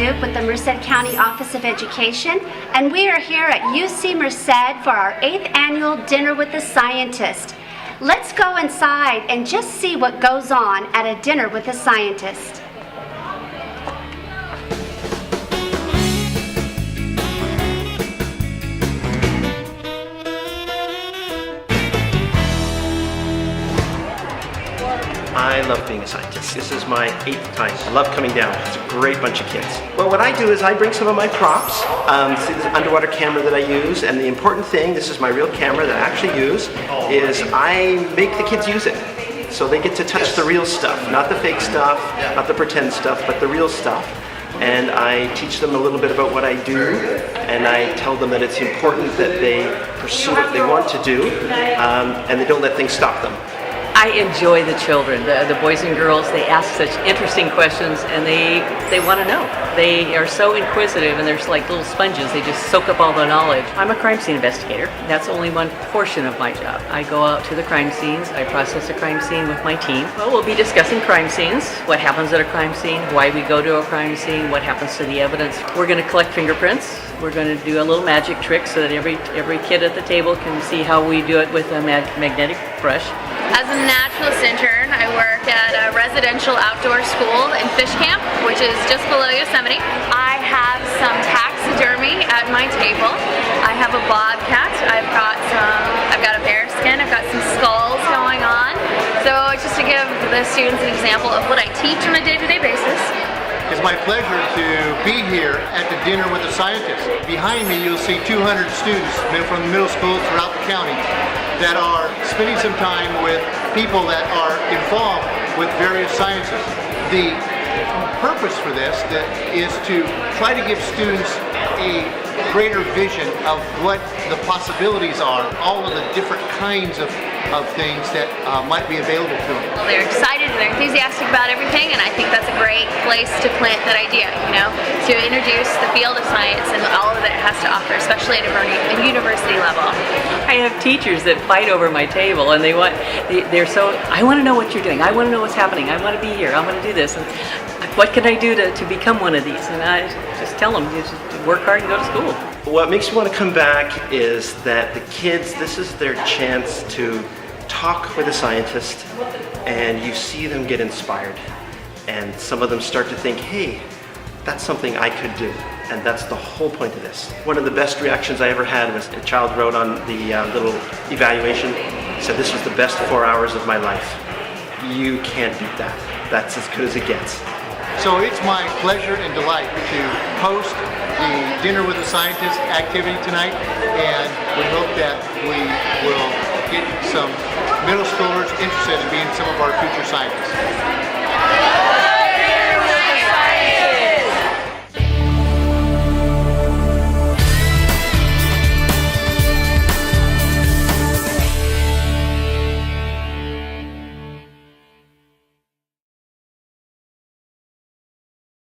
Duke with the Merced County Office of Education, and we are here at UC Merced for our 8th annual Dinner with the Scientist. Let's go inside and just see what goes on at a dinner with a scientist. I love being a scientist. This is my 8th time. I love coming down. It's a great bunch of kids. Well, what I do is I bring some of my props. See this underwater camera that I use, and the important thing, this is my real camera that I actually use, is I make the kids use it. So they get to touch the real stuff, not the fake stuff, not the pretend stuff, but the real stuff. And I teach them a little bit about what I do, and I tell them that it's important that they pursue what they want to do, and they don't let things stop them. I enjoy the children, the boys and girls. They ask such interesting questions, and they want to know. They are so inquisitive, and they're like little sponges. They just soak up all the knowledge. I'm a crime scene investigator. That's only one portion of my job. I go out to the crime scenes. I process a crime scene with my team. Well, we'll be discussing crime scenes, what happens at a crime scene, why we go to a crime scene, what happens to the evidence. We're going to collect fingerprints. We're going to do a little magic trick so that every kid at the table can see how we do it with a magnetic brush. As a naturalist intern, I work at a residential outdoor school in Fish Camp, which is just below Yosemite. I have some taxidermy at my table. I have a bobcat. I've got a bear skin. I've got some skulls going on. So just to give the students an example of what I teach on a day-to-day basis. It's my pleasure to be here at the Dinner with the Scientist. Behind me you'll see 200 students from the middle schools throughout the county that are spending some time with people that are involved with various sciences. The purpose for this is to try to give students a greater vision of what the possibilities are, all of the different kinds of things that might be available to them. Well, they're excited and they're enthusiastic about everything, and I think that's a great place to plant that idea, to introduce the field of science and all that it has to offer, especially at a university level. I have teachers that fight over my table, and I want to know what you're doing. I want to know what's happening. I want to be here. I want to do this. And what can I do to become one of these? And I just tell them, you just work hard and go to school. What makes me want to come back is that the kids, this is their chance to talk with a scientist, and you see them get inspired. And some of them start to think, hey, that's something I could do. And that's the whole point of this. One of the best reactions I ever had was a child wrote on the little evaluation, said this was the best 4 hours of my life. You can't beat that. That's as good as it gets. So it's my pleasure and delight to host the Dinner with the Scientist activity tonight, and we hope that we will get some middle schoolers interested in being some of our future scientists.